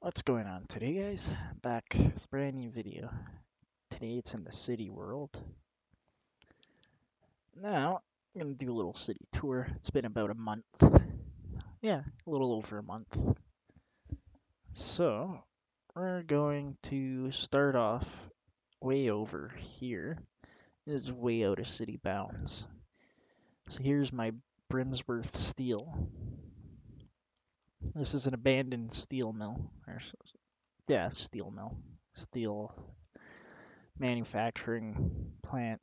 What's going on today, guys? Back with a brand new video. Today it's in the city world. Now, I'm gonna do a little city tour. It's been about a month. Yeah, a little over a month. So, we're going to start off way over here. This is way out of city bounds. So here's my Brimsworth Steel. This is an abandoned steel mill. Yeah, steel mill. Steel manufacturing plant.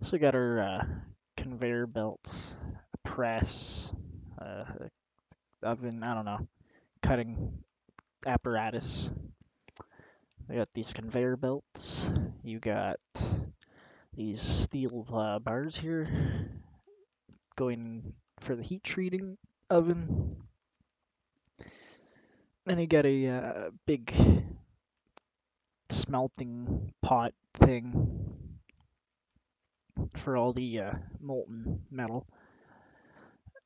So we got our conveyor belts, a press, oven, I don't know, cutting apparatus. We got these conveyor belts. You got these steel bars here going for the heat treating oven. Then you got a big smelting pot thing for all the molten metal.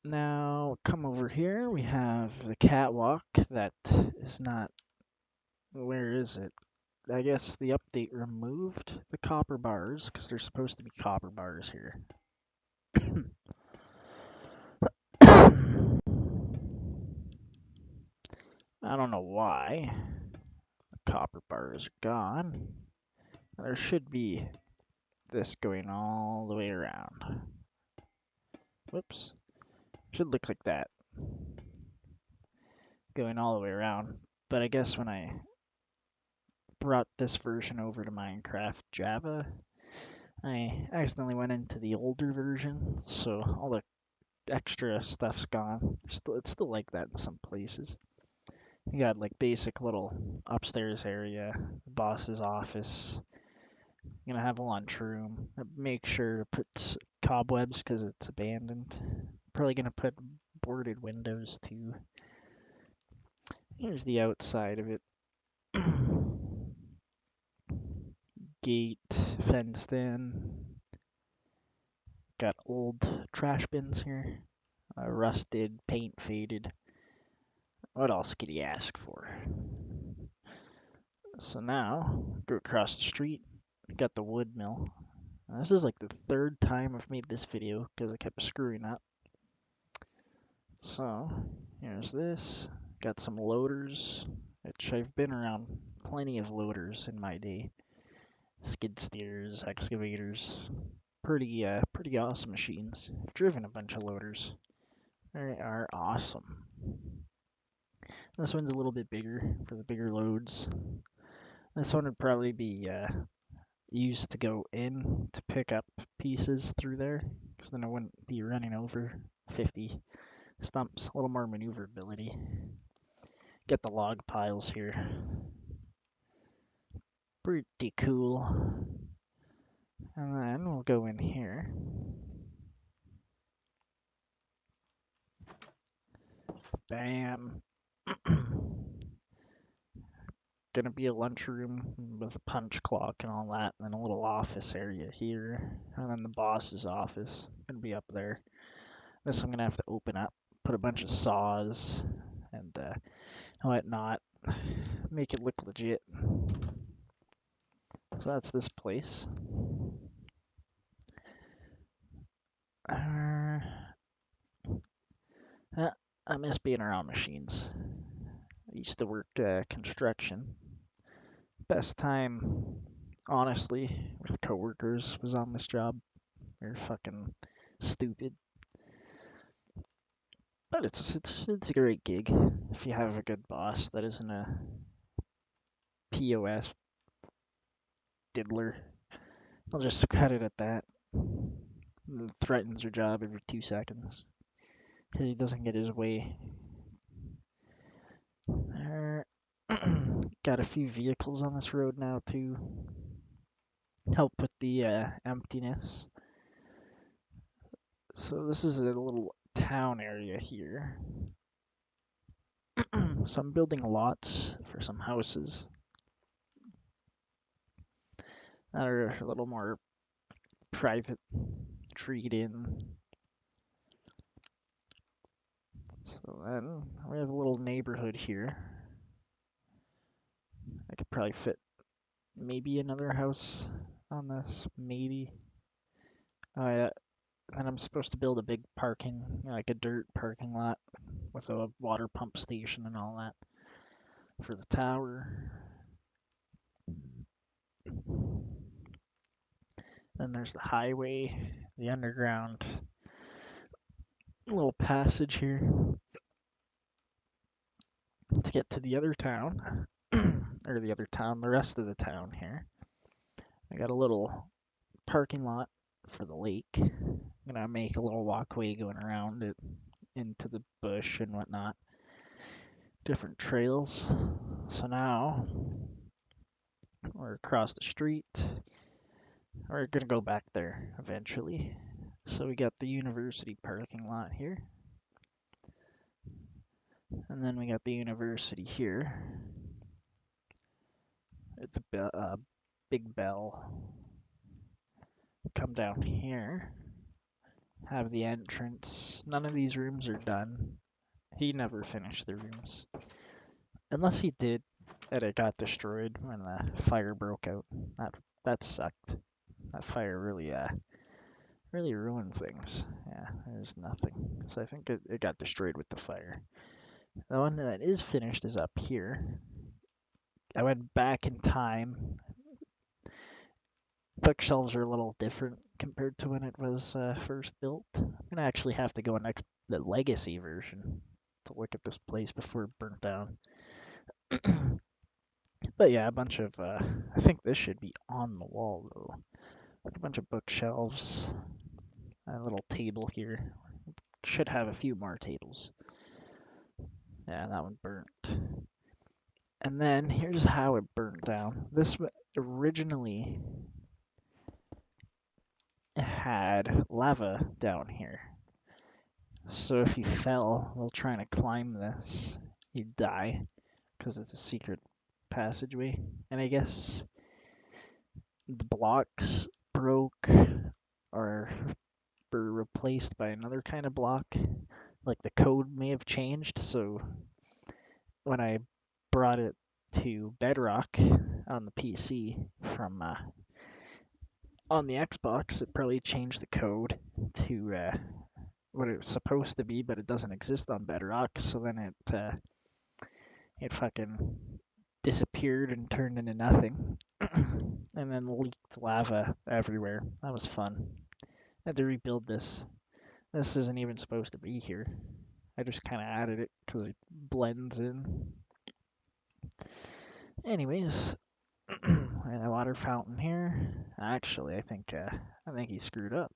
Now, come over here. We have the catwalk that is not. Where is it? I guess the update removed the copper bars because there's supposed to be copper bars here. I don't know why the copper bars are gone. There should be this going all the way around. Whoops. Should look like that. Going all the way around. But I guess when I brought this version over to Minecraft Java, I accidentally went into the older version, so all the extra stuff's gone. It's still like that in some places. You got like basic little upstairs area, boss's office. You're gonna have a lunchroom. Make sure to put cobwebs because it's abandoned. Probably gonna put boarded windows too. Here's the outside of it. Gate fenced in. Got old trash bins here. Rusted, paint faded. What else could you ask for? So now, go across the street. Got the wood mill. Now, this is like the third time I've made this video because I kept screwing up. So, here's this. Got some loaders, which I've been around plenty of loaders in my day. Skid steers, excavators. Pretty awesome machines. I've driven a bunch of loaders. They are awesome. This one's a little bit bigger for the bigger loads. This one would probably be used to go in to pick up pieces through there, because then I wouldn't be running over 50 stumps. A little more maneuverability. Get the log piles here. Pretty cool. And then we'll go in here. Bam. Gonna be a lunchroom with a punch clock and all that, and then a little office area here, and then the boss's office. Gonna be up there. This I'm gonna have to open up, put a bunch of saws and whatnot, make it look legit. So that's this place. I miss being around machines. I used to work construction. Best time, honestly, with coworkers was on this job. They're fucking stupid. But it's a great gig if you have a good boss that isn't a POS diddler. I'll just cut it at that. Threatens your job every 2 seconds because he doesn't get his way. Got a few vehicles on this road now too. Help with the emptiness. So this is a little town area here. So I'm building lots for some houses that are a little more private, treed in. So then we have a little neighborhood here. probably fit maybe another house on this, maybe. Yeah. And I'm supposed to build a big parking, like a dirt parking lot with a water pump station and all that for the tower. Then there's the highway, the underground little passage here to get to the other town, or the rest of the town here. I got a little parking lot for the lake. I'm gonna make a little walkway going around it into the bush and whatnot. Different trails. So now we're across the street. We're gonna go back there eventually. So we got the university parking lot here. And then we got the university here. At the big bell. Come down here. Have the entrance. None of these rooms are done. He never finished the rooms. Unless he did, and it got destroyed when the fire broke out. That sucked. That fire really ruined things. Yeah, there's nothing. So I think it got destroyed with the fire. The one that is finished is up here. I went back in time. Bookshelves are a little different compared to when it was first built. I'm gonna actually have to go next the legacy version to look at this place before it burnt down. But yeah, a bunch of I think this should be on the wall though. A bunch of bookshelves. A little table here. Should have a few more tables. Yeah, that one burnt. And then here's how it burnt down. This originally had lava down here. So if you fell while trying to climb this, you'd die because it's a secret passageway. And I guess the blocks broke or were replaced by another kind of block. Like the code may have changed, so when I brought it to Bedrock on the PC from on the Xbox, it probably changed the code to what it was supposed to be, but it doesn't exist on Bedrock. So then it fucking disappeared and turned into nothing, and then leaked lava everywhere. That was fun. I had to rebuild this. This isn't even supposed to be here. I just kind of added it because it blends in. Anyways, and a water fountain here. Actually, I think he screwed up.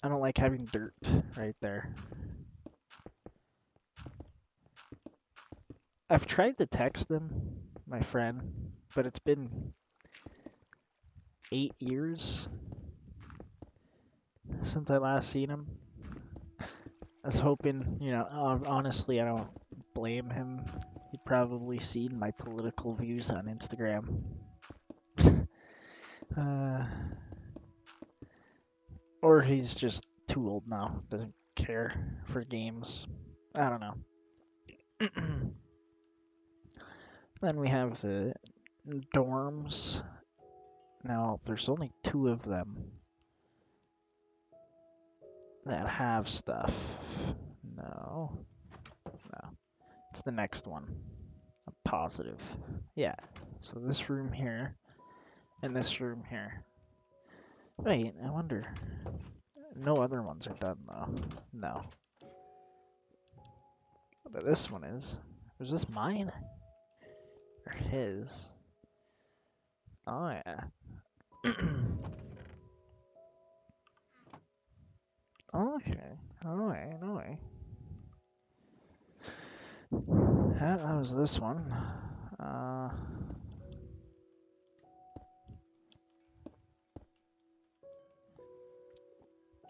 I don't like having dirt right there. I've tried to text him, my friend, but it's been 8 years since I last seen him. I was hoping, honestly, I don't blame him. He'd probably seen my political views on Instagram. Or he's just too old now, doesn't care for games. I don't know. Then we have the dorms. Now, there's only 2 of them that have stuff. No. It's the next one. I'm positive. Yeah. So this room here and this room here. Wait, I wonder. No other ones are done though. No. But this one is. Was this mine? Or his? Oh yeah. Okay. Alright, alright. That was this one.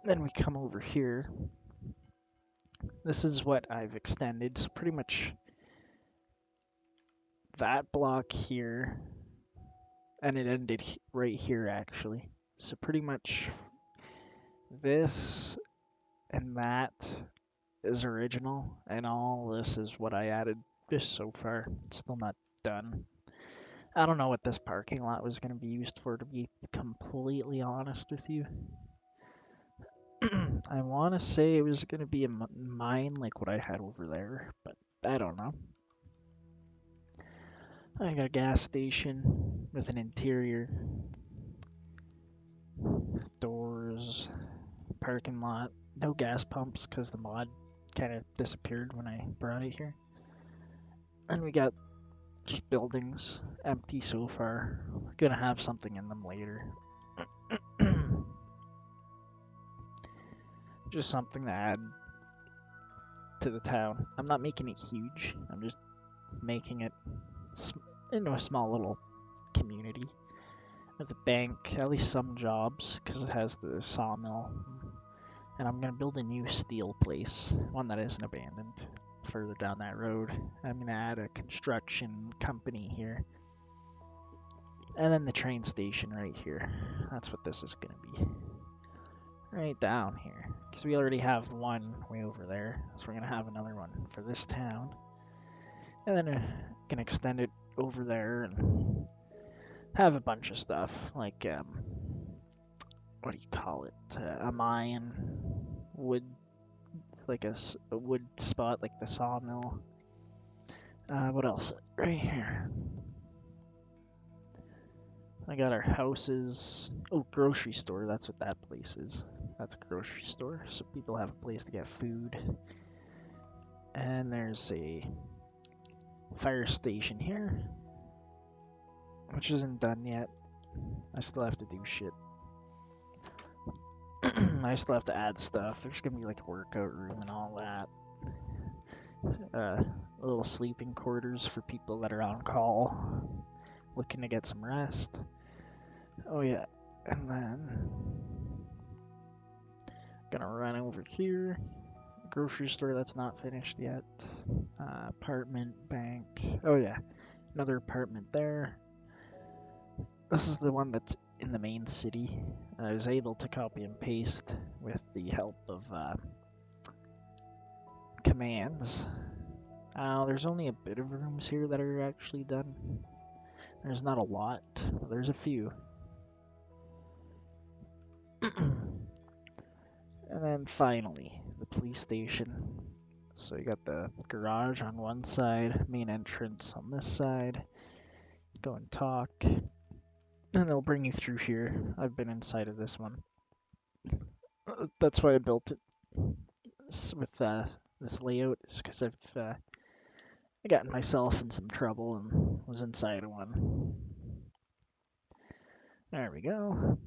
Then we come over here. This is what I've extended, so pretty much that block here, and it ended right here actually. So pretty much this and that is original, and all this is what I added just so far. It's still not done. I don't know what this parking lot was going to be used for, to be completely honest with you. I want to say it was going to be a mine like what I had over there, but I don't know. I got a gas station with an interior, doors, parking lot, no gas pumps because the mod kind of disappeared when I brought it here. And we got just buildings, empty so far. Gonna have something in them later. Just something to add to the town. I'm not making it huge. I'm just making it into a small little community with a bank, at least some jobs, because it has the sawmill. And I'm gonna build a new steel place, one that isn't abandoned, further down that road. I'm gonna add a construction company here. And then the train station right here. That's what this is gonna be. Right down here. Because we already have one way over there. So we're gonna have another one for this town. And then can extend it over there and have a bunch of stuff. Like, what do you call it? A mine, wood, like a wood spot, like the sawmill. What else? Right here. I got our houses. Oh, grocery store. That's what that place is. That's a grocery store, so people have a place to get food. And there's a fire station here, which isn't done yet. I still have to do shit. I still have to add stuff. There's gonna be like a workout room and all that. Little sleeping quarters for people that are on call, looking to get some rest. Oh yeah, and then gonna run over here. Grocery store that's not finished yet. Apartment, bank. Oh yeah, another apartment there. This is the one that's in the main city. I was able to copy and paste with the help of commands. There's only a bit of rooms here that are actually done. There's not a lot, but there's a few. And then finally, the police station. So you got the garage on one side, main entrance on this side. Go and talk. And they'll bring you through here. I've been inside of this one. That's why I built it with this layout, is because I got myself in some trouble and was inside of one. There we go.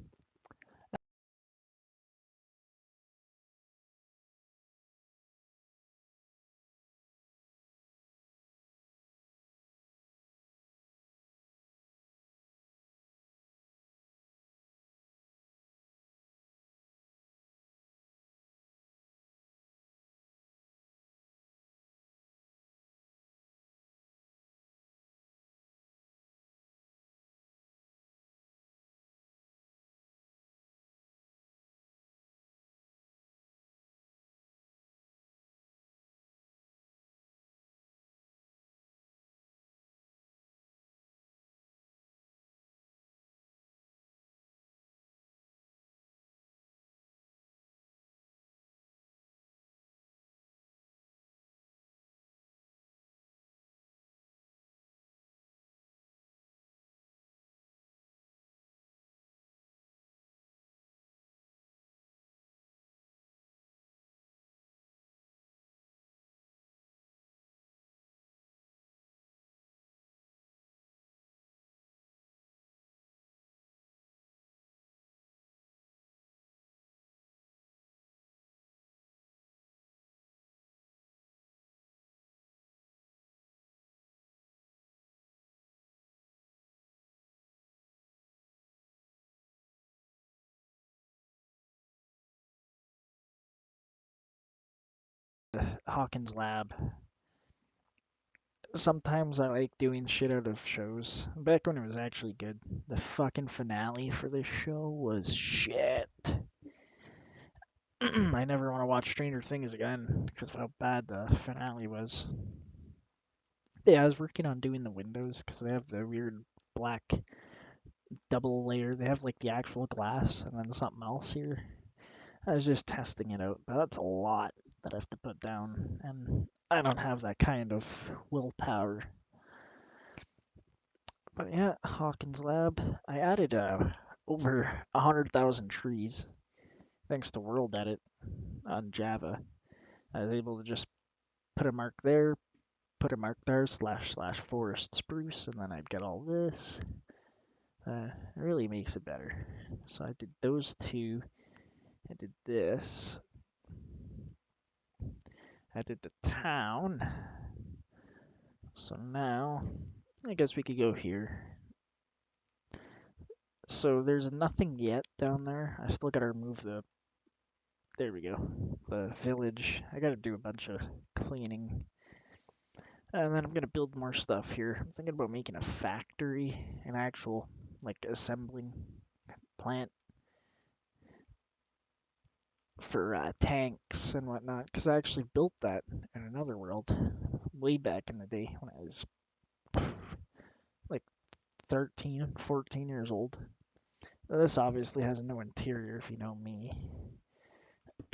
Hawkins Lab. Sometimes I like doing shit out of shows. Back when it was actually good. The fucking finale for this show was shit. I never want to watch Stranger Things again because of how bad the finale was. Yeah, I was working on doing the windows because they have the weird black double layer. They have like the actual glass and then something else here. I was just testing it out, but that's a lot that I have to put down, and I don't have that kind of willpower. But yeah, Hawkins Lab. I added over 100,000 trees thanks to World Edit on Java. I was able to just put a mark there, put a mark there, / forest spruce, and then I'd get all this. It really makes it better. So I did those two. I did this. I did the town. So now, I guess we could go here. So there's nothing yet down there. I still gotta remove the, there we go, the village. I gotta do a bunch of cleaning. And then I'm gonna build more stuff here. I'm thinking about making a factory, an actual, like, assembling plant for tanks and whatnot. Because I actually built that in another world way back in the day when I was like 13, 14 years old. This obviously has no interior if you know me.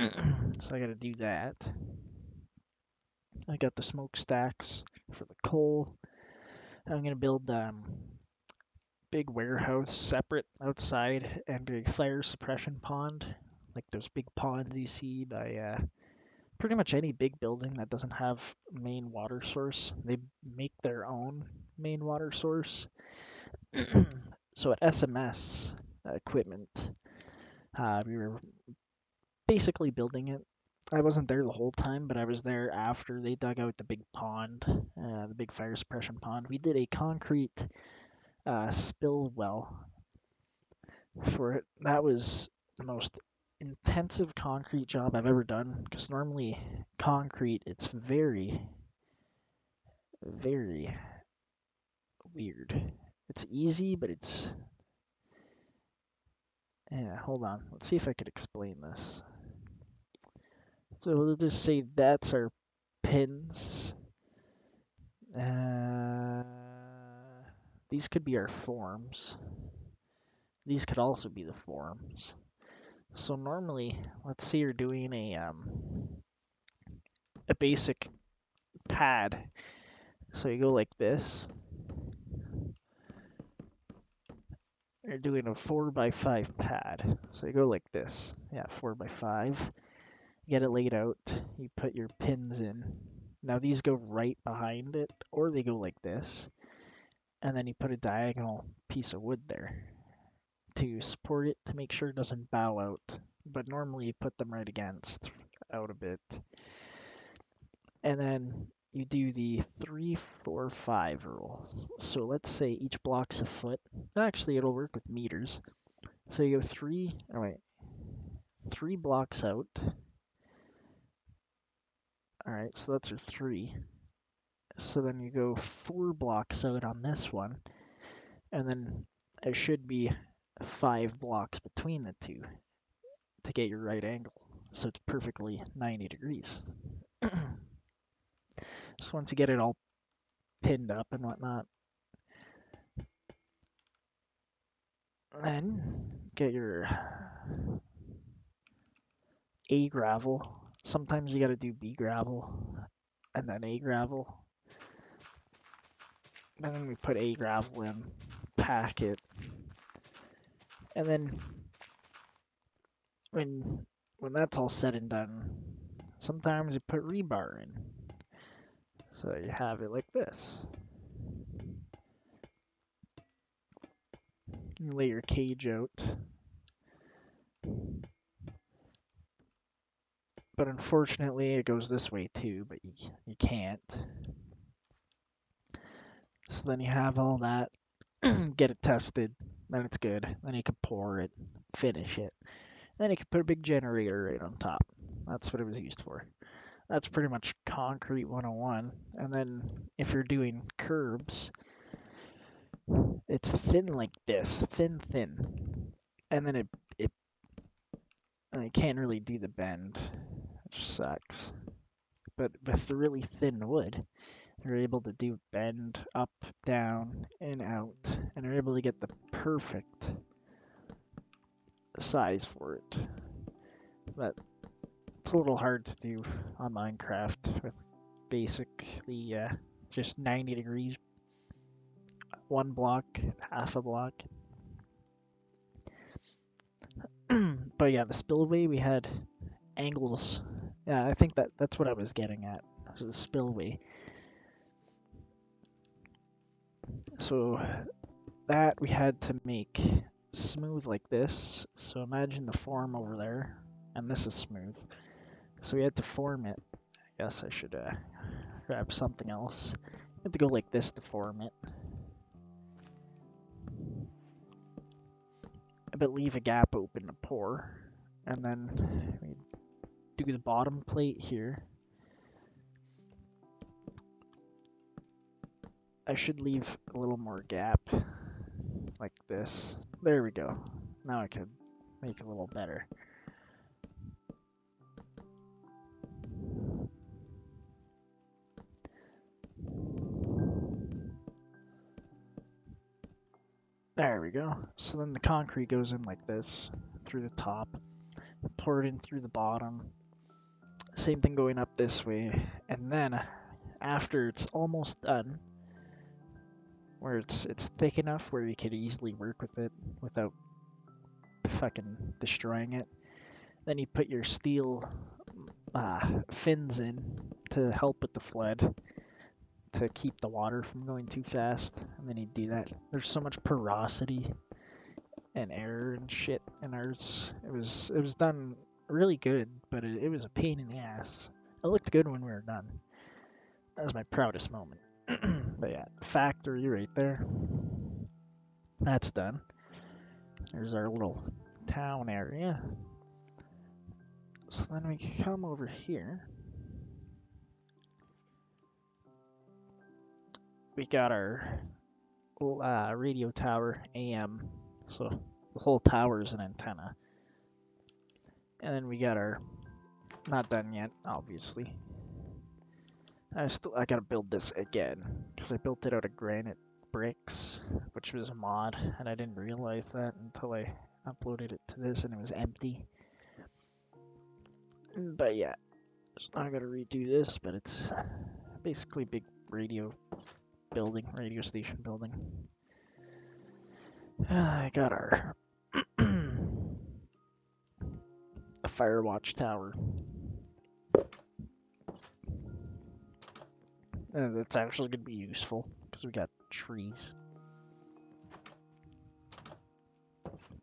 So I gotta do that. I got the smokestacks for the coal. I'm gonna build big warehouse separate outside and a fire suppression pond, like those big ponds you see by pretty much any big building that doesn't have main water source. They make their own main water source. So at SMS equipment, we were basically building it. I wasn't there the whole time, but I was there after they dug out the big pond, the big fire suppression pond. We did a concrete spill well for it. That was the most intensive concrete job I've ever done, because normally concrete, it's very, very weird. It's easy, but it's, yeah, hold on. Let's see if I could explain this. So we'll just say that's our pins. Uh, these could be our forms. These could also be the forms. So normally, let's say you're doing a basic pad. So you go like this. You're doing a 4x5 pad. So you go like this. Yeah, 4x5. Get it laid out. You put your pins in. Now these go right behind it, or they go like this. And then you put a diagonal piece of wood there to support it to make sure it doesn't bow out. But normally you put them right against, out a bit. And then you do the 3, 4, 5 rule. So let's say each block's a foot. Actually, it'll work with meters. So you go 3 blocks out. Alright, so that's your 3. So then you go 4 blocks out on this one. And then there should be 5 blocks between the two to get your right angle. So it's perfectly 90 degrees. So once you get it all pinned up and whatnot, then get your A gravel. Sometimes you gotta do B gravel and then A gravel. Then we put A gravel in, pack it, and then when that's all said and done, sometimes you put rebar in. So you have it like this. You lay your cage out. But unfortunately, it goes this way too, but you can't. So then you have all that, get it tested, then it's good. Then you can pour it, finish it. Then you can put a big generator right on top. That's what it was used for. That's pretty much concrete 101. And then if you're doing curbs, it's thin like this, thin. And then it And I can't really do the bend, which sucks. But with the really thin wood, they're able to do bend up, down, and out, and they're able to get the perfect size for it. But it's a little hard to do on Minecraft with basically just 90 degrees, one block, half a block. But yeah, the spillway, we had angles. Yeah, I think that's what I was getting at, was the spillway. So that we had to make smooth like this. So imagine the form over there, and this is smooth. So we had to form it. I guess I should grab something else. I had to go like this to form it. But leave a gap open to pour. And then we do the bottom plate here. I should leave a little more gap, like this. There we go. Now I could make it a little better. There we go. So then the concrete goes in like this, through the top, pour it in through the bottom. Same thing going up this way. And then after it's almost done, where it's thick enough where you could easily work with it without fucking destroying it, then you put your steel fins in to help with the flood, to keep the water from going too fast, and then you do that. There's so much porosity and air and shit in ours. It was done really good, but it was a pain in the ass. It looked good when we were done. That was my proudest moment. But yeah, factory right there. That's done. There's our little town area. So then we come over here. We got our radio tower AM, so the whole tower is an antenna. And then we got our, not done yet, obviously. I gotta build this again, because I built it out of granite bricks, which was a mod, and I didn't realize that until I uploaded it to this and it was empty. But yeah, so I gotta redo this, but it's basically a big radio station building. I got our a fire watch tower. That's actually going to be useful because we got trees.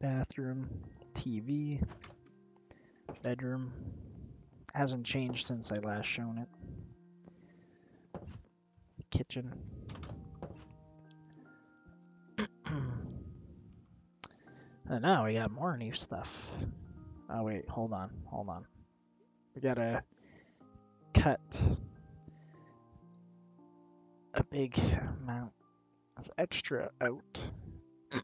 Bathroom, TV, bedroom. Hasn't changed since I last shown it. Kitchen. And now we got more new stuff. Oh wait, hold on. We gotta cut a big amount of extra out.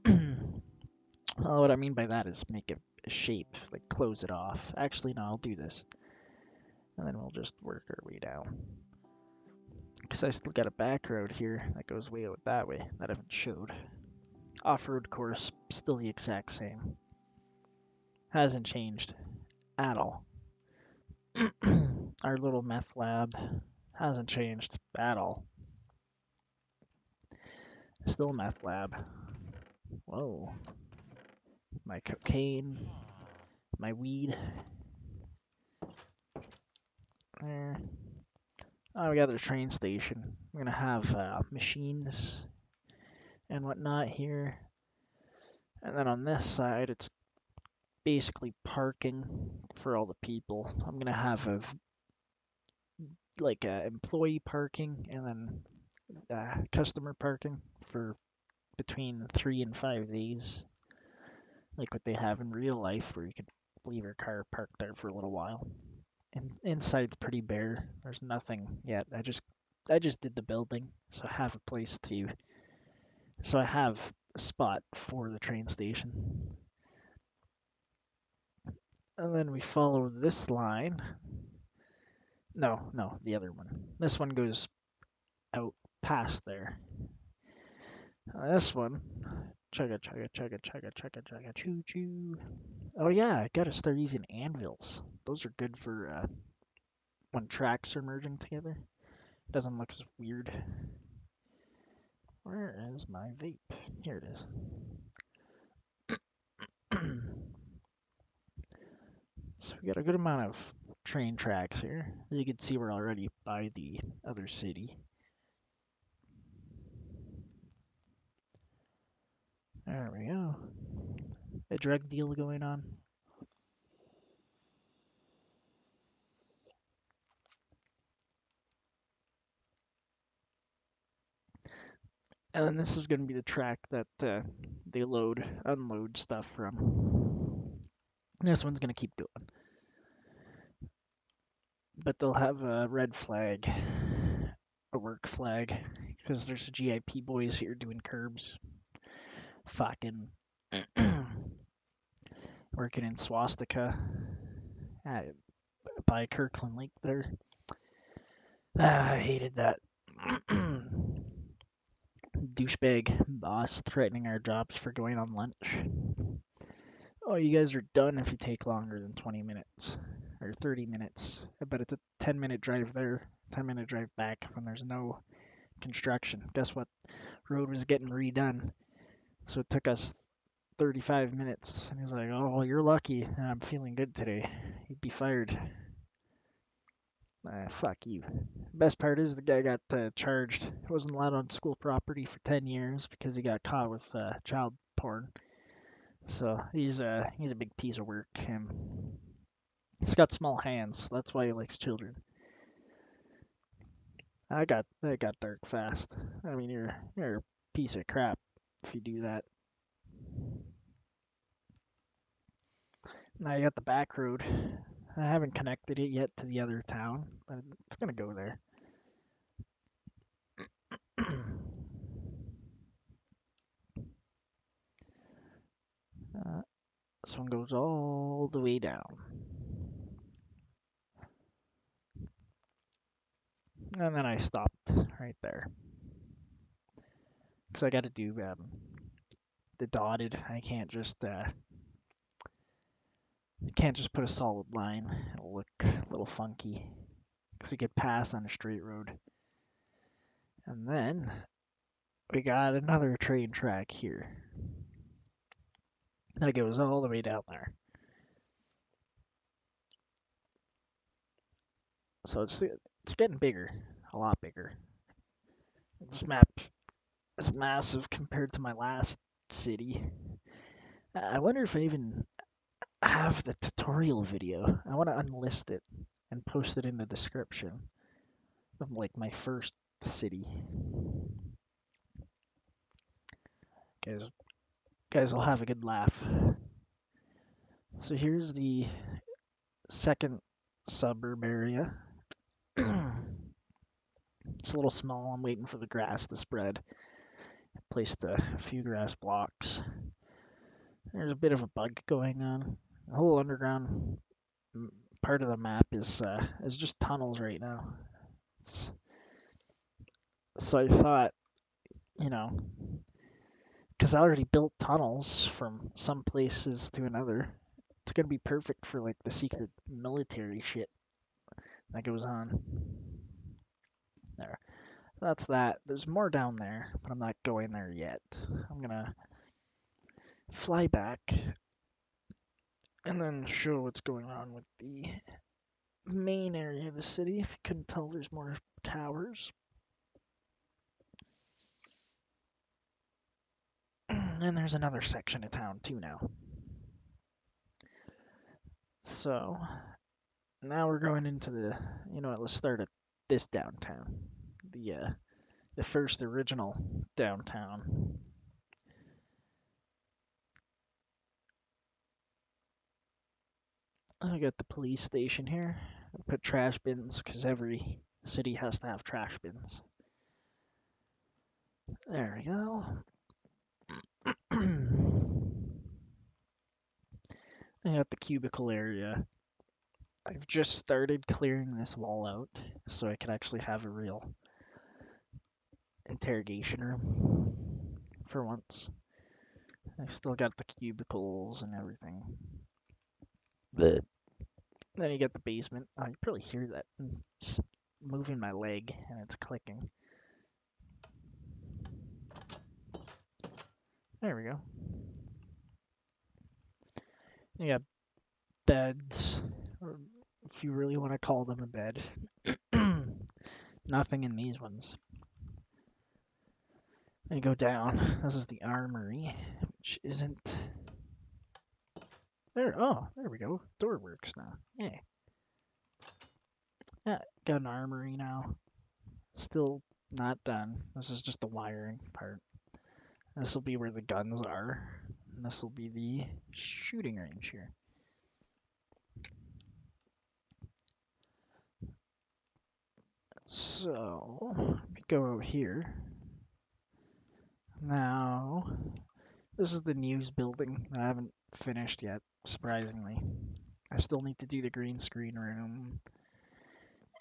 Well, what I mean by that is make a shape, like close it off. Actually, no, I'll do this. And then we'll just work our way down. Because I still got a back road here that goes way out that way that I haven't showed. Off-road course, still the exact same. Hasn't changed at all. Our little meth lab hasn't changed at all. Still meth lab. Whoa. My cocaine. My weed. There. Oh, we got the train station. We're gonna have machines and whatnot here. And then on this side, it's basically parking for all the people. I'm gonna have employee parking and then customer parking for between 3 and 5 days, like what they have in real life, where you could leave your car parked there for a little while. And inside's pretty bare. There's nothing yet. I just did the building, so I have a place to. So I have a spot for the train station. And then we follow this line. No, the other one. This one goes out past there. This one, chugga chugga chugga chugga chugga chugga choo choo. Oh yeah, I gotta start using anvils. Those are good for when tracks are merging together. Doesn't look as weird. Where is my vape? Here it is. So we got a good amount of train tracks here. As you can see, we're already by the other city. There we go. A drug deal going on. And then this is going to be the track that they unload stuff from. This one's going to keep going. But they'll have a red flag, a work flag, because there's the GIP boys here doing curbs. Fucking working in Swastika by Kirkland Lake there. I hated that. Douchebag boss threatening our jobs for going on lunch. Oh, you guys are done if you take longer than 20 minutes or 30 minutes. But it's a 10-minute drive there, 10-minute drive back when there's no construction. Guess what? Road was getting redone. So it took us 35 minutes. And he was like, oh, well, you're lucky. I'm feeling good today. You'd be fired. Fuck you. Best part is the guy got charged. He wasn't allowed on school property for 10 years because he got caught with child porn. So he's a big piece of work. Him. He's got small hands. That's why he likes children. That got dark fast. I mean, you're a piece of crap if you do that. Now you got the back road. I haven't connected it yet to the other town, but it's gonna go there. This one goes all the way down. And then I stopped right there. Because I got to do the dotted. I can't just put a solid line. It'll look a little funky. Because you get past on a straight road. And then we got another train track here. That goes all the way down there. So it's getting bigger, a lot bigger. This map is massive compared to my last city. I wonder if I even have the tutorial video. I want to unlist it and post it in the description of like my first city. Guys will have a good laugh. So here's the second suburb area. It's a little small. I'm waiting for the grass to spread. I placed a few grass blocks. There's a bit of a bug going on. The whole underground part of the map is just tunnels right now. So I thought, you know, because I already built tunnels from some places to another, it's gonna be perfect for like the secret military shit that goes on. There. That's that. There's more down there, but I'm not going there yet. I'm gonna fly back and then show what's going on with the main area of the city. If you couldn't tell, there's more towers. And there's another section of town too now. So now we're going into the, you know what, let's start at this downtown. The first original downtown. I got the police station here. I put trash bins because every city has to have trash bins. There we go. I got the cubicle area. I've just started clearing this wall out so I can actually have a real interrogation room for once. I still got the cubicles and everything. But then you get the basement. Oh, you probably hear that. I'm just moving my leg and it's clicking. There we go. You got beds, or if you really want to call them a bed. Nothing in these ones. Then you go down. This is the armory, which isn't there. Oh, there we go. Door works now. Yeah. Yeah, got an armory now. Still not done. This is just the wiring part. This will be where the guns are. And this will be the shooting range here. So, we go out here. Now, this is the news building that I haven't finished yet, surprisingly. I still need to do the green screen room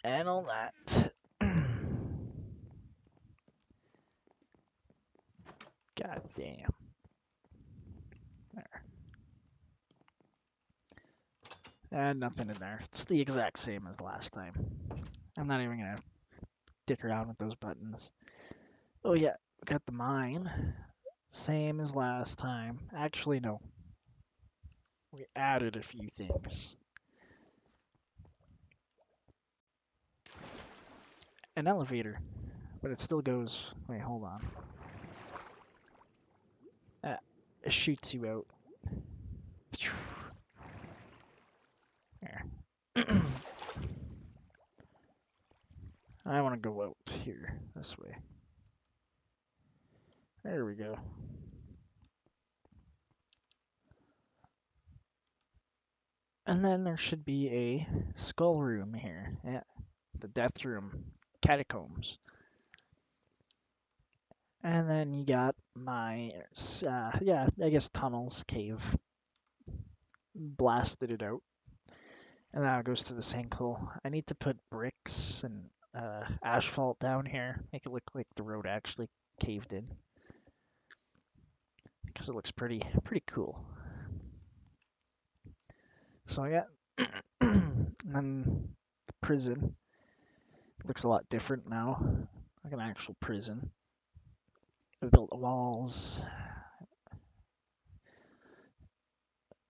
and all that. God damn. There. And nothing in there. It's the exact same as last time. I'm not even gonna dick around with those buttons. Oh yeah, we got the mine. Same as last time. Actually, no. We added a few things. An elevator, but it still goes. Wait, hold on. It shoots you out. There. I want to go out here, this way. There we go. And then there should be a skull room here. Yeah, the death room. Catacombs. And then you got my, yeah, I guess tunnels, cave. Blasted it out. And now it goes to the sinkhole. I need to put bricks and asphalt down here. Make it look like the road actually caved in. Because it looks pretty cool. So I got, and then the prison. Looks a lot different now. Like an actual prison. I built the walls,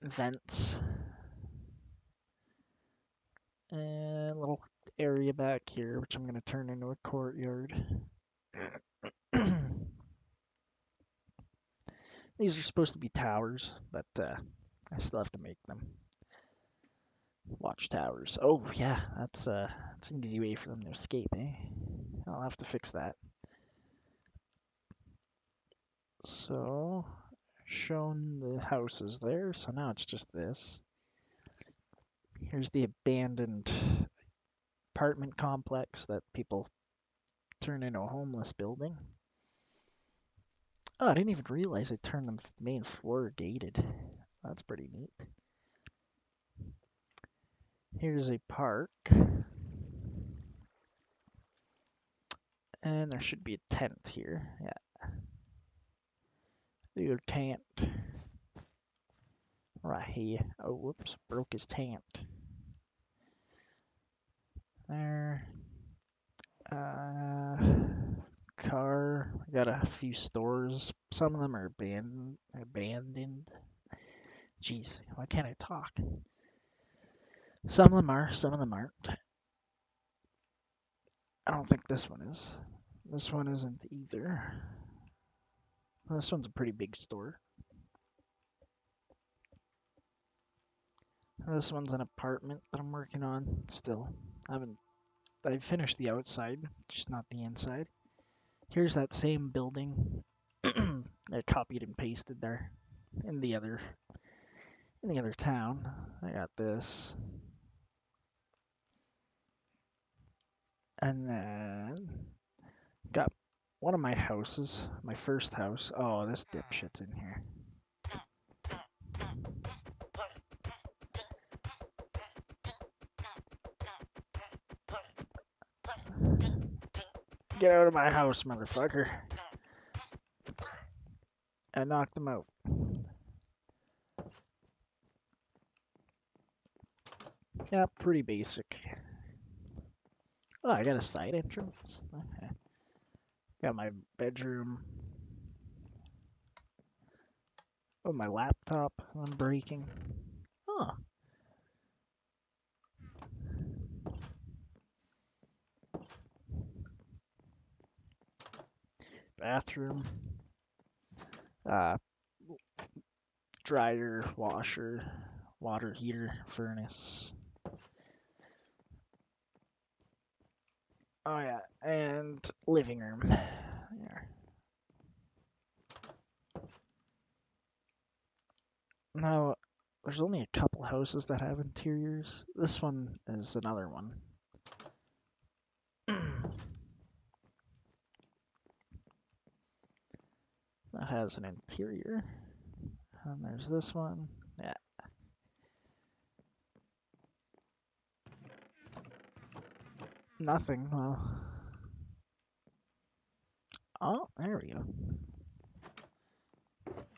vents, and a little area back here, which I'm going to turn into a courtyard. These are supposed to be towers, but I still have to make them. Watchtowers. Oh yeah, that's an easy way for them to escape, eh? I'll have to fix that. So, shown the houses there, so now it's just this. Here's the abandoned apartment complex that people turn into a homeless building. Oh, I didn't even realize they turned the main floor gated. That's pretty neat. Here's a park. And there should be a tent here. Yeah. Your tent. Right here. Oh, whoops. Broke his tent. There. Car. I got a few stores. Some of them are abandoned. Jeez, why can't I talk? Some of them are, some of them aren't. I don't think this one is. This one isn't either. This one's a pretty big store. This one's an apartment that I'm working on still. I finished the outside, just not the inside. Here's that same building I copied and pasted there in the other town. I got this. And then got one of my houses, my first house. Oh, this dipshit's in here. Get out of my house, motherfucker. I knocked them out. Yeah, pretty basic. Oh, I got a side entrance. Okay. Got my bedroom. Oh, my laptop I'm breaking. Huh. Bathroom. Uh, dryer, washer, water heater, furnace. Oh yeah, and living room. Yeah. Now, there's only a couple houses that have interiors. This one is another one. That has an interior. And there's this one. Yeah. Nothing. Well. Oh, there we go.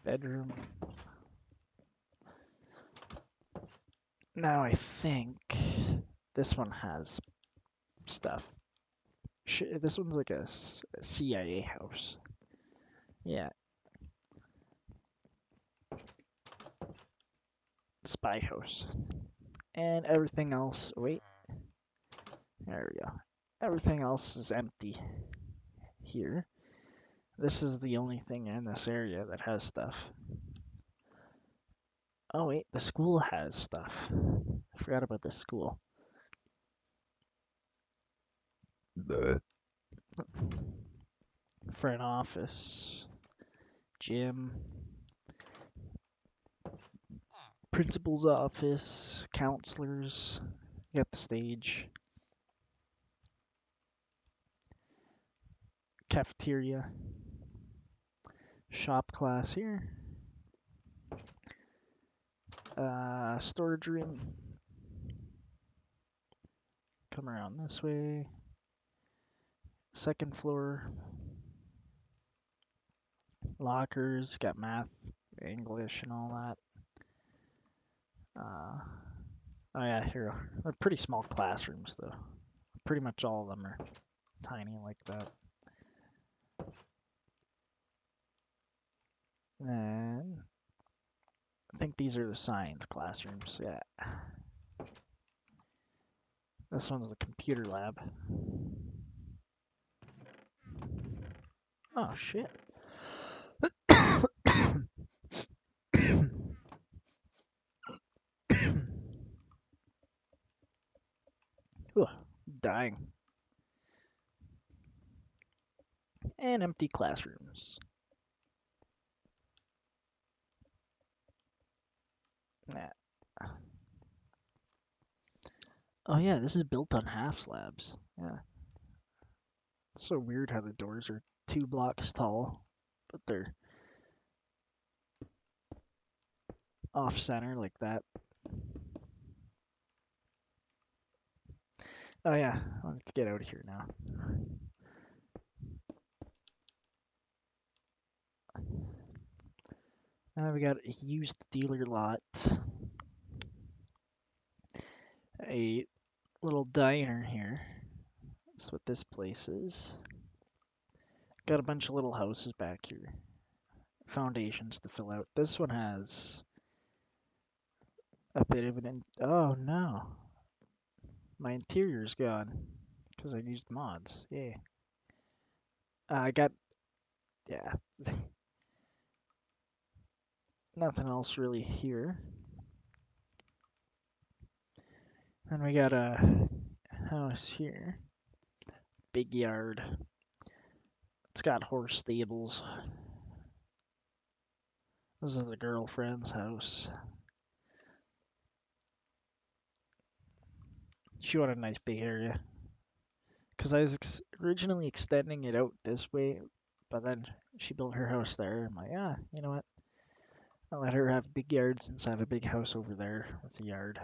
Bedroom. Now I think this one has stuff. This one's like a CIA house. Yeah. Spy house. And everything else. Wait. There we go. Everything else is empty here. This is the only thing in this area that has stuff. Oh wait, the school has stuff. I forgot about the school. The front office, gym, principal's office, counselors. You got the stage, cafeteria, shop class here, storage room. Come around this way. Second floor, lockers, got math, English, and all that. Oh yeah, here. They're pretty small classrooms though. Pretty much all of them are tiny like that. And I think these are the science classrooms, yeah. This one's the computer lab. Oh shit. Ooh, dying. And empty classrooms. Yeah. Oh yeah, this is built on half slabs. Yeah. It's so weird how the doors are 2 blocks tall, but they're off center like that. Oh yeah, let's get out of here now. Now we got a used dealer lot. A little diner here. That's what this place is. Got a bunch of little houses back here. Foundations to fill out. This one has a bit of an... Oh no. My interior's gone. Because I used mods. Yeah. I got... Yeah. Nothing else really here. Then we got a house here. Big yard. It's got horse stables. This is the girlfriend's house. She wanted a nice big area. Because I was originally extending it out this way, but then she built her house there. I'm like, ah, you know what? I'll let her have a big yard since I have a big house over there with a yard.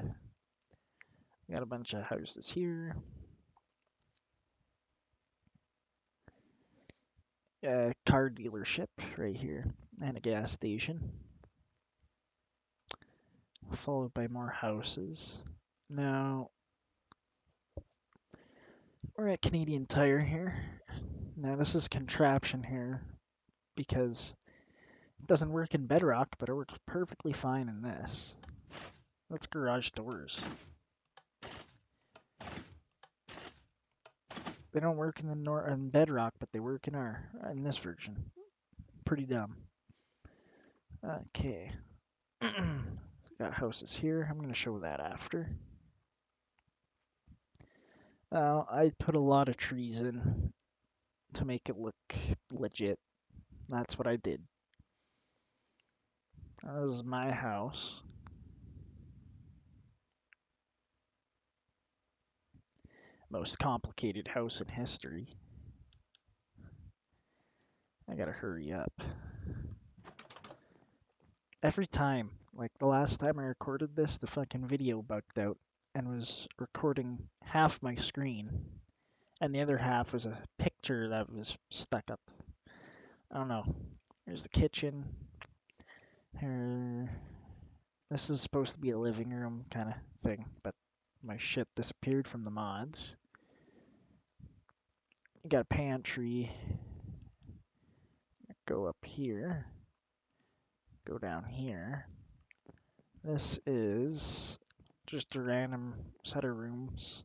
Got a bunch of houses here. car dealership right here and a gas station, followed by more houses. Now, we're at Canadian Tire here. Now, this is a contraption here because it doesn't work in Bedrock, but it works perfectly fine in this. That's garage doors. They don't work in the in Bedrock, but they work in this version. Pretty dumb. Okay. Got houses here. I'm gonna show that after. I put a lot of trees in to make it look legit. That's what I did. This is my house. Most complicated house in history. I gotta hurry up. Every time, like the last time I recorded this, the fucking video bugged out and was recording half my screen, and the other half was a picture that was stuck up. I don't know. Here's the kitchen. Here, this is supposed to be a living room kind of thing, but my shit disappeared from the mods. You got a pantry. Go up here. Go down here. This is just a random set of rooms.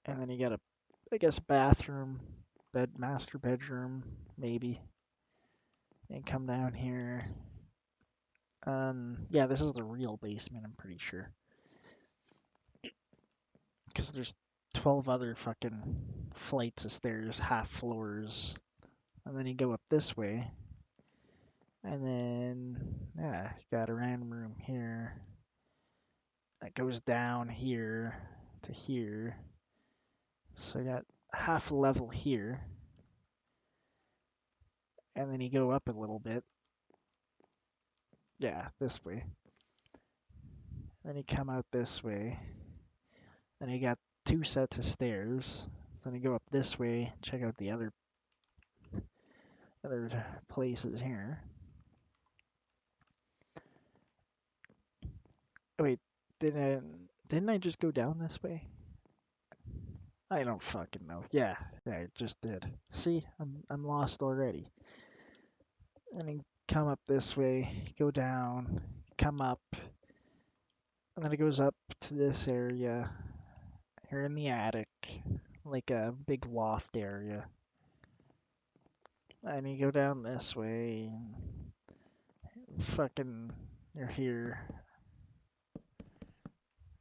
And then you got a, I guess, bathroom, master bedroom, maybe. And come down here. Yeah, this is the real basement, I'm pretty sure. Because there's 12 other fucking flights of stairs, half floors. And then you go up this way. And then, yeah, you got a random room here. That goes down here to here. So you got half a level here. And then you go up a little bit. Yeah, this way. Then you come out this way. Then you got 2 sets of stairs. So then you go up this way, check out the other places here. Oh, wait, didn't I just go down this way? I don't fucking know. Yeah, I just did. See, I'm lost already. And then come up this way, go down, come up, and then it goes up to this area. Here in the attic, like a big loft area. And you go down this way, and fucking, you're here.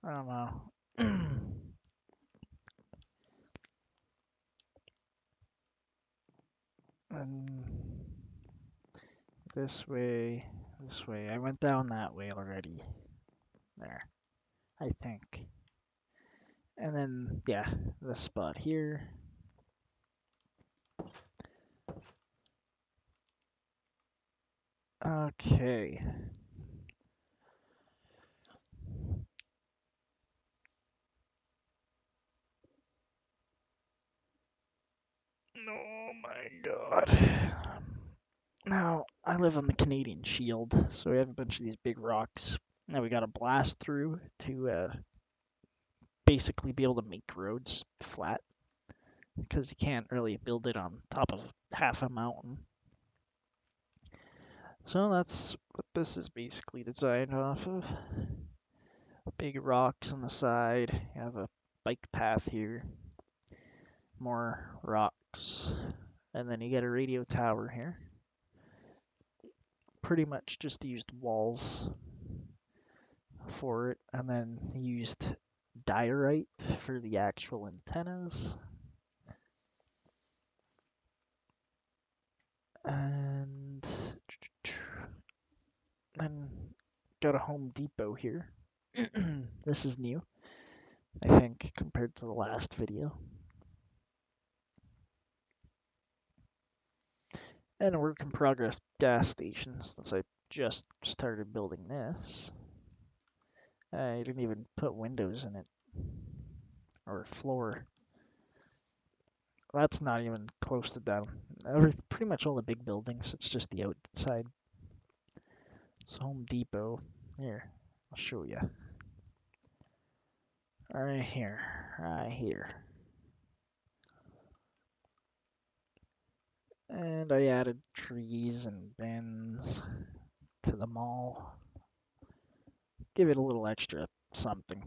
I don't know. And this way, this way. I went down that way already. There, I think. And then, yeah, this spot here. Okay. Oh my god. Now, I live on the Canadian Shield, so we have a bunch of these big rocks. Now we gotta blast through to basically be able to make roads flat, because you can't really build it on top of half a mountain. So that's what this is basically designed off of. Big rocks on the side. You have a bike path here. More rocks. And then you get a radio tower here. Pretty much just used walls for it, and then used diorite for the actual antennas. And then got a Home Depot here. This is new, I think, compared to the last video. And a work in progress gas station, since I just started building this. I didn't even put windows in it, or floor. That's not even close to done. Pretty much all the big buildings. It's just the outside. It's Home Depot. Here, I'll show you. Right here. Right here. And I added trees and bins to the mall. Give it a little extra something.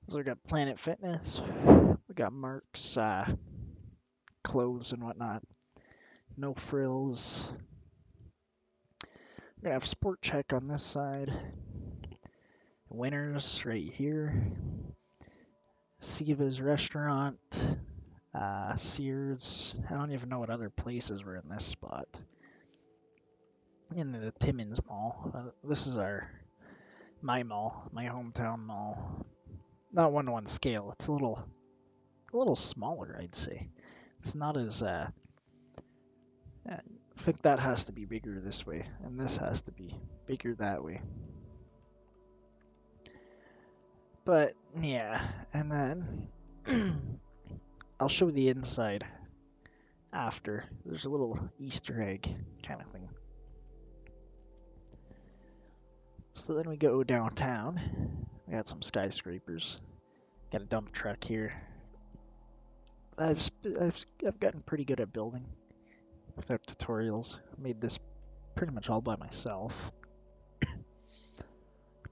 So we got Planet Fitness. We got Mark's clothes and whatnot. No frills. We have Sport Check on this side. Winners right here. Siva's restaurant. Sears. I don't even know what other places were in this spot. In the Timmins Mall. This is my mall, my hometown mall. Not one-to-one scale. It's a little smaller, I'd say. It's not as I think that has to be bigger this way, and this has to be bigger that way. But yeah, and then I'll show the inside after. There's a little Easter egg kind of thing. So then we go downtown. We got some skyscrapers. Got a dump truck here. I've gotten pretty good at building without tutorials. Made this pretty much all by myself.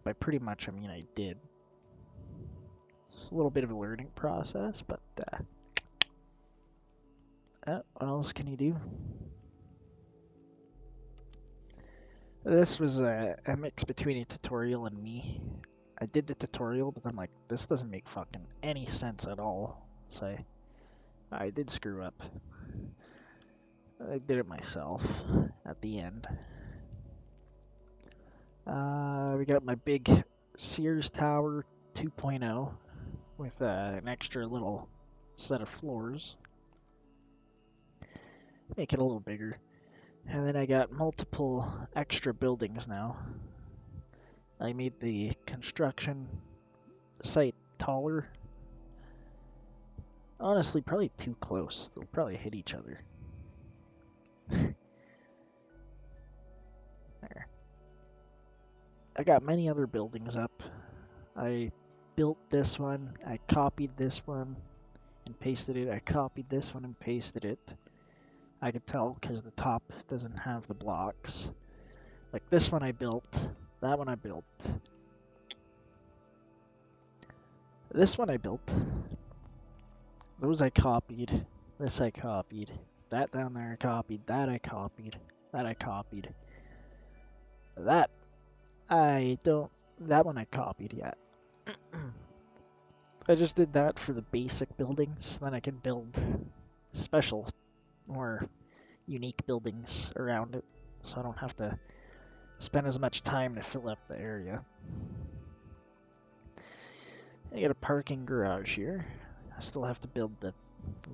By pretty much, I mean I did. It's a little bit of a learning process, but what else can you do? This was a mix between a tutorial and me. I did the tutorial, but I'm like, this doesn't make fucking any sense at all. So I did screw up. I did it myself at the end. We got my big Sears Tower 2.0 with an extra little set of floors. Make it a little bigger. And then I got multiple extra buildings now. I made the construction site taller. Honestly, probably too close. They'll probably hit each other. There. I got many other buildings up. I built this one. I copied this one and pasted it. I copied this one and pasted it. I could tell because the top doesn't have the blocks. Like this one I built. That one I built. This one I built. Those I copied. This I copied. That down there I copied. That I copied. That I copied. That that one I copied yet. I just did that for the basic buildings, then I can build special, more unique buildings around it, so I don't have to spend as much time to fill up the area. I got a parking garage here. I still have to build the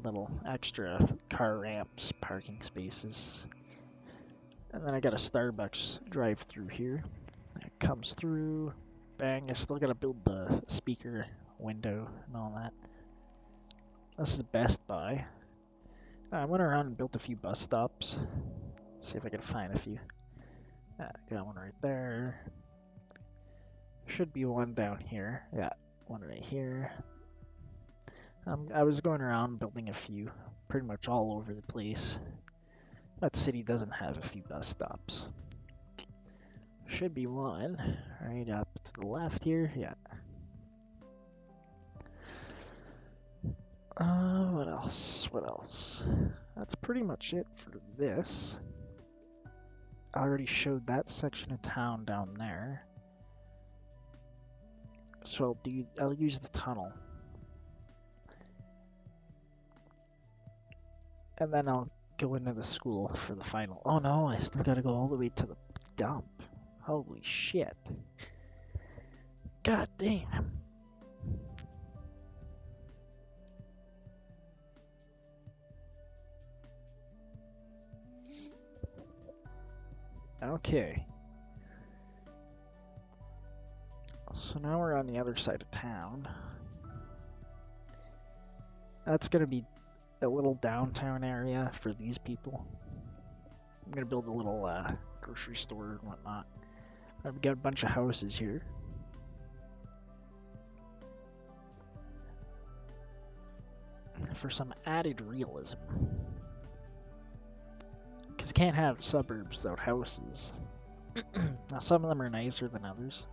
little extra car ramps, parking spaces. And then I got a Starbucks drive-through here. It comes through. Bang, I still gotta build the speaker window and all that. This is Best Buy. I went around and built a few bus stops. See if I can find a few. Got one right there. Should be one down here. Yeah, one right here. I was going around building a few, pretty much all over the place. That city doesn't have a few bus stops. Should be one right up to the left here. Yeah. What else? What else? That's pretty much it for this. I already showed that section of town down there. So I'll use the tunnel. And then I'll go into the school for the final. Oh no, I still gotta go all the way to the dump. Holy shit. God damn. Okay. So now we're on the other side of town. That's gonna be a little downtown area for these people. I'm gonna build a little grocery store and whatnot. I've got a bunch of houses here. For some added realism. Because you can't have suburbs without houses. Now some of them are nicer than others.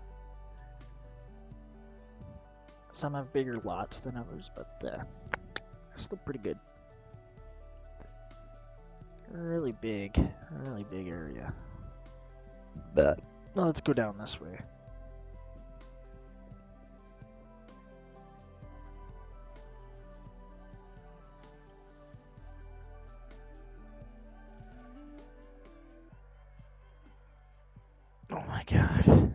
Some have bigger lots than others, but still pretty good. Really big area. But well, let's go down this way. Oh my god.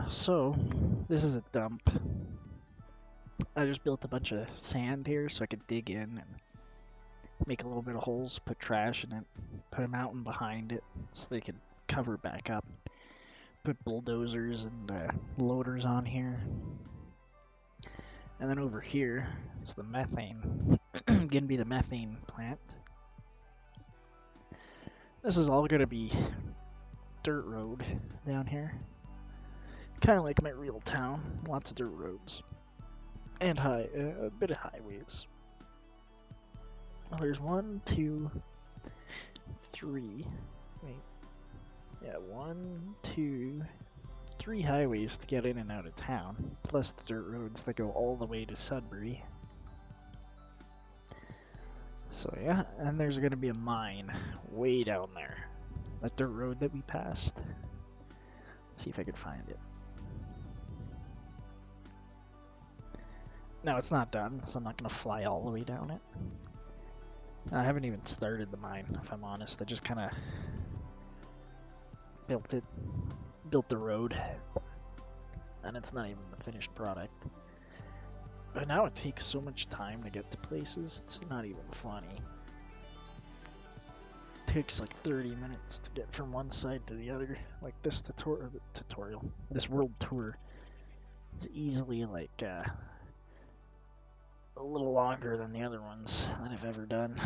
So, this is a dump. I just built a bunch of sand here so I could dig in and make a little bit of holes, put trash in it, put a mountain behind it so they could cover back up. Put bulldozers and loaders on here. And then over here is the methane. Gonna be the methane plant. This is all gonna be dirt road down here. Kind of like my real town. Lots of dirt roads. And a bit of highways. Well, there's 1, 2, 3. Wait. Yeah, 1, 2, 3 highways to get in and out of town. Plus the dirt roads that go all the way to Sudbury. So yeah, and there's gonna be a mine way down there. That dirt road that we passed. Let's see if I could find it. No, it's not done, so I'm not gonna fly all the way down it. I haven't even started the mine, if I'm honest. I just kind of built the road, and it's not even the finished product. But now it takes so much time to get to places, it's not even funny. It takes like 30 minutes to get from one side to the other. Like this this world tour is easily like a little longer than the other ones that I've ever done.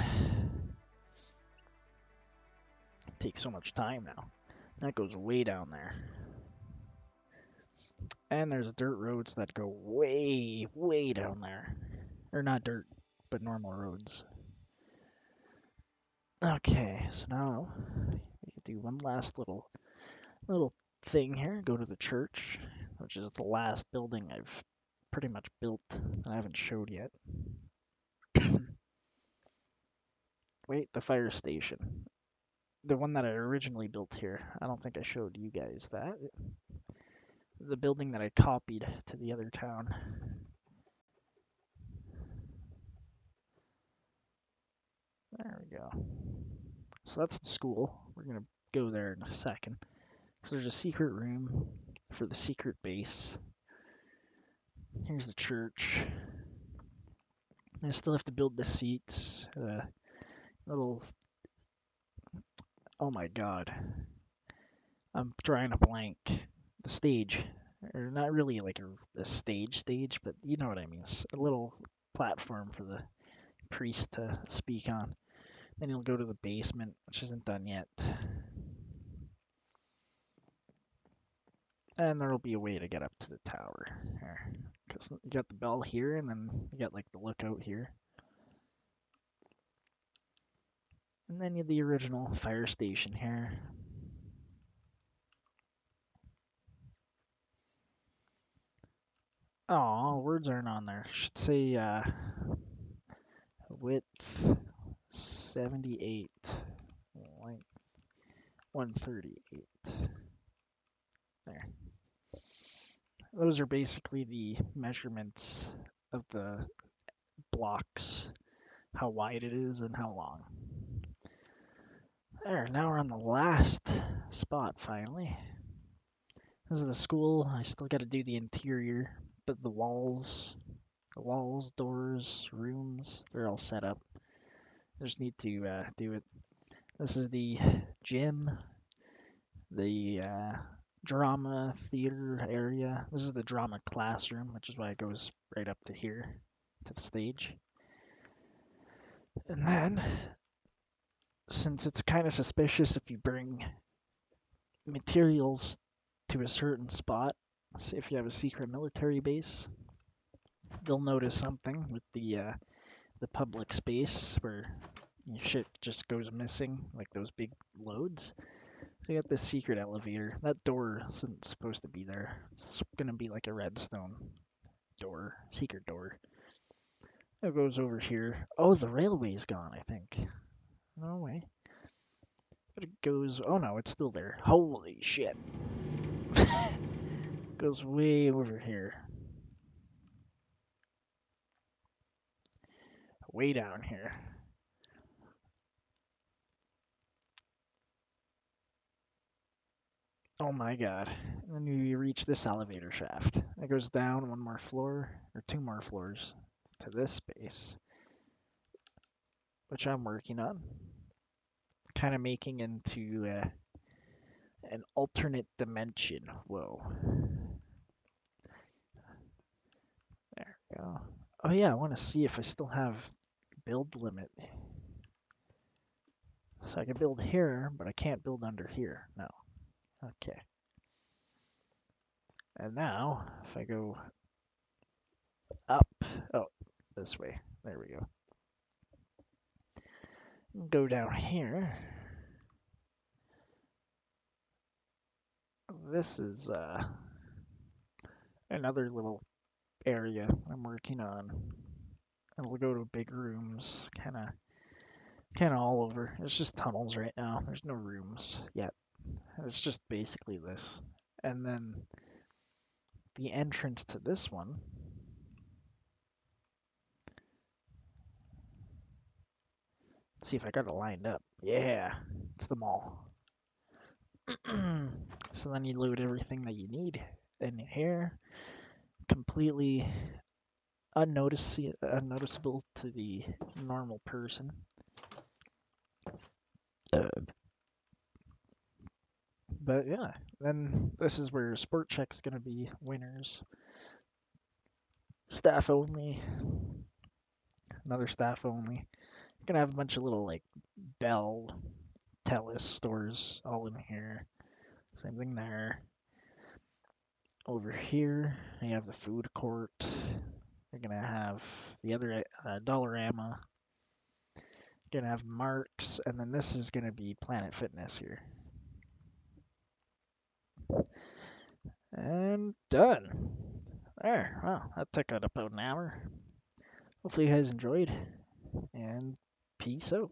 It takes so much time now. That goes way down there. And there's dirt roads that go way, way down there. Or not dirt, but normal roads. Okay, so now we can do one last little thing here. Go to the church, which is the last building I've pretty much built that I haven't showed yet. Wait, the fire station. The one that I originally built here. I don't think I showed you guys that. The building that I copied to the other town. There we go. So that's the school. We're going to go there in a second. So there's a secret room for the secret base. Here's the church. I still have to build the seats. Little... Oh my god. I'm drawing a blank. The stage. Or not really like a stage, but you know what I mean. A little platform for the priest to speak on. Then you'll go to the basement, which isn't done yet. And there'll be a way to get up to the tower here. Because you got the bell here, and then you got like the lookout here. And then you have the original fire station here. Oh, words aren't on there. Should say width 78, length 138. There. Those are basically the measurements of the blocks, how wide it is and how long. There, now we're on the last spot finally. This is the school. I still got to do the interior, but the walls, doors, rooms, they're all set up. I just need to do it. This is the gym, the drama theater area. This is the drama classroom, which is why it goes right up to here, to the stage. And then, since it's kind of suspicious if you bring materials to a certain spot, if you have a secret military base, they'll notice something with the public space where your shit just goes missing, like those big loads. So you got this secret elevator. That door isn't supposed to be there. It's gonna be like a redstone door, secret door. It goes over here. Oh, the railway's gone, I think. No way. But it goes, oh no, it's still there. Holy shit. Goes way over here. Way down here. Oh my god. And then you reach this elevator shaft. It goes down one more floor, or two more floors, to this space, which I'm working on. Kind of making into an alternate dimension. Whoa. There we go. Oh yeah, I want to see if I still have build limit. So I can build here, but I can't build under here. No. Okay. And now, if I go up, oh, this way. There we go. Go down here. This is another little area I'm working on. And we'll go to big rooms, kind of all over. It's just tunnels right now. There's no rooms yet. It's just basically this. And then the entrance to this one. Let's see if I got it lined up. Yeah, it's the mall. So then you load everything that you need in here. Completely unnoticeable to the normal person. But yeah, then this is where Sport Check's gonna be winners. Staff only. Another staff only. Gonna have a bunch of little like Bell, Telus stores all in here. Same thing there. Over here, you have the food court. You're gonna have the other Dollarama. You're gonna have Marks, and then this is gonna be Planet Fitness here. And done. There. Wow, that took about an hour. Hopefully you guys enjoyed, and peace out.